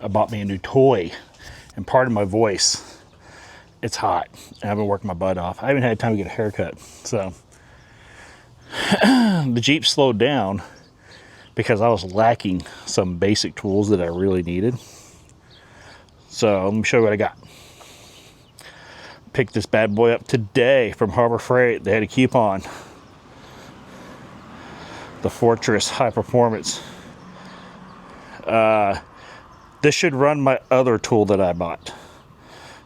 I bought me a new toy, and part of my voice, it's hot, and I've been working my butt off. I haven't had time to get a haircut, so the Jeep slowed down because I was lacking some basic tools that I really needed. So let me show you what I got. Picked this bad boy up today from Harbor Freight. They had a coupon. The Fortress High Performance. This should run my other tool that I bought.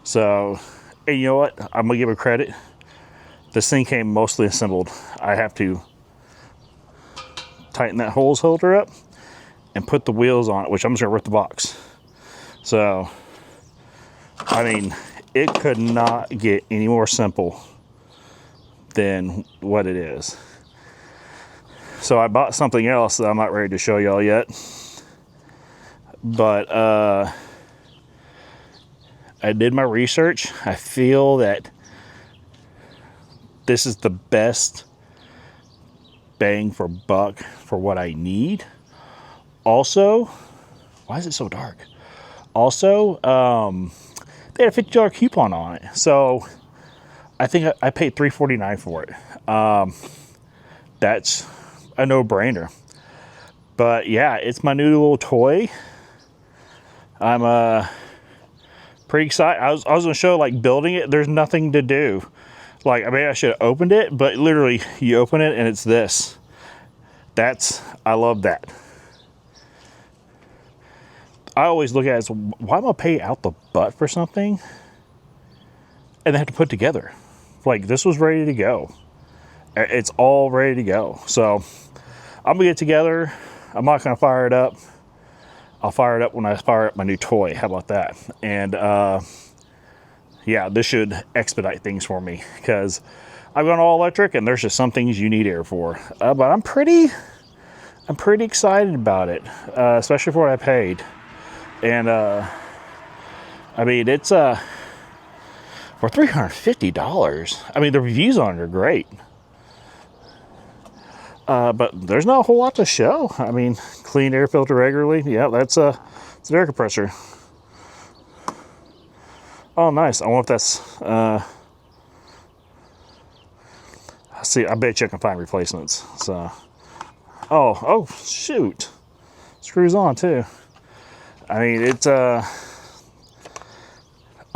So, and you know what? I'm gonna give it credit. This thing came mostly assembled. I have to tighten that hose holder up and put the wheels on it, which I'm just gonna rip the box. So, I mean, it could not get any more simple than what it is. So I bought something else that I'm not ready to show y'all yet. But I did my research. I feel that this is the best bang for buck for what I need. Also, why is it so dark? Also, they had a $50 coupon on it. So I think I paid $3.49 for it. That's a no-brainer. But yeah, it's my new little toy. I'm pretty excited. I was gonna show like building it. There's nothing to do. Like, I mean, I should have opened it, but literally you open it and it's this. I love that. I always look at it as, why am I paying out the butt for something and they have to put together? Like, this was ready to go. It's all ready to go. So I'm gonna get it together. I'm not gonna fire it up. I'll fire it up when I fire up my new toy. How about that? And yeah, this should expedite things for me because I've gone all electric and there's just some things you need air for. But I'm pretty excited about it, especially for what I paid. And I mean, it's for $350. I mean, the reviews on it are great. But there's not a whole lot to show. I mean, clean air filter regularly. Yeah, it's an air compressor. Oh, nice. I wonder if that's, see, I bet you I can find replacements. So, oh, shoot. Screws on too. I mean, it's, I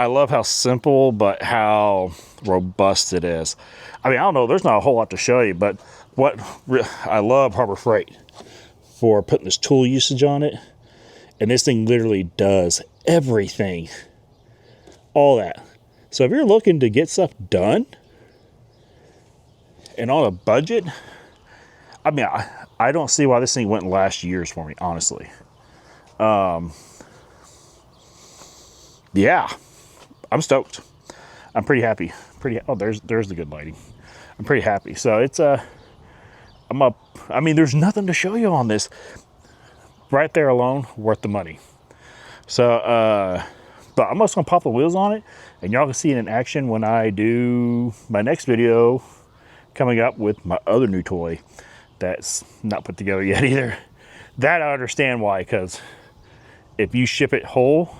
love how simple, but how robust it is. I mean, I don't know, there's not a whole lot to show you, but I love Harbor Freight for putting this tool usage on it. And this thing literally does everything. All that. So if you're looking to get stuff done and on a budget, I mean, I don't see why this thing wouldn't last years for me, honestly. Yeah, I'm stoked. I'm pretty happy. Oh, there's the good lighting. I'm pretty happy. So it's I mean, there's nothing to show you on this. Right there alone, worth the money. So, but I'm just gonna pop the wheels on it, and y'all can see it in action when I do my next video coming up with my other new toy that's not put together yet either. That I understand why, because if you ship it whole,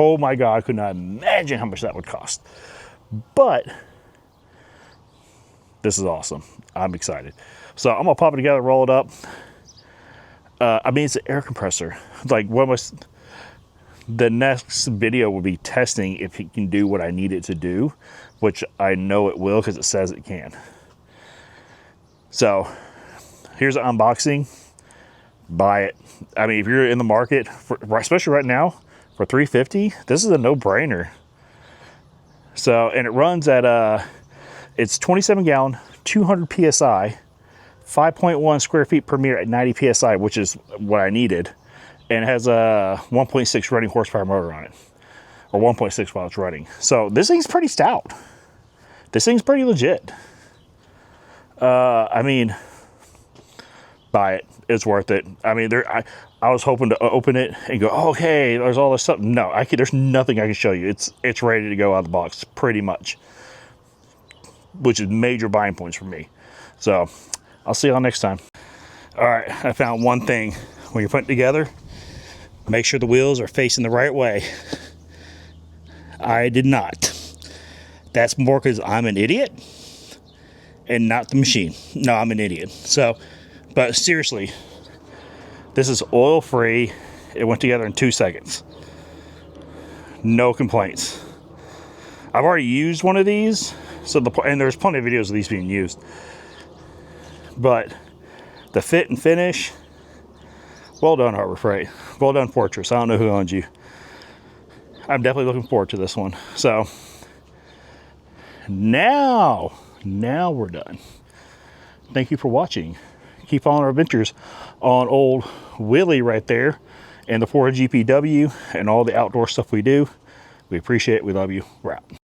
oh my God, I could not imagine how much that would cost. But this is awesome. I'm excited. So I'm gonna pop it together, roll it up. I mean, it's an air compressor. Like, the next video will be testing if it can do what I need it to do, which I know it will because it says it can. So here's an unboxing. Buy it. I mean, if you're in the market, especially right now, for $350, this is a no-brainer. So, and it runs at it's 27 gallon, 200 PSI, 5.1 square feet per meter at 90 PSI, which is what I needed. And it has a 1.6 running horsepower motor on it, or 1.6 while it's running. So this thing's pretty stout. This thing's pretty legit. I mean, buy it. It's worth it. I mean, I was hoping to open it and go, oh, hey, there's all this stuff. No, there's nothing I can show you. It's ready to go out of the box, pretty much, which is major buying points for me. So I'll see y'all next time. All right, I found one thing when you're putting it together. Make sure the wheels are facing the right way. I did not. That's more because I'm an idiot and not the machine. No, I'm an idiot. So, but seriously, this is oil free. It went together in 2 seconds. No complaints. I've already used one of these, and there's plenty of videos of these being used. But the fit and finish, well done, Harbor Freight. Well done, Fortress. I don't know who owns you. I'm definitely looking forward to this one. So now we're done. Thank you for watching. Keep following our adventures on old Willie right there, and the Ford GPW, and all the outdoor stuff we do. We appreciate it. We love you. We're out.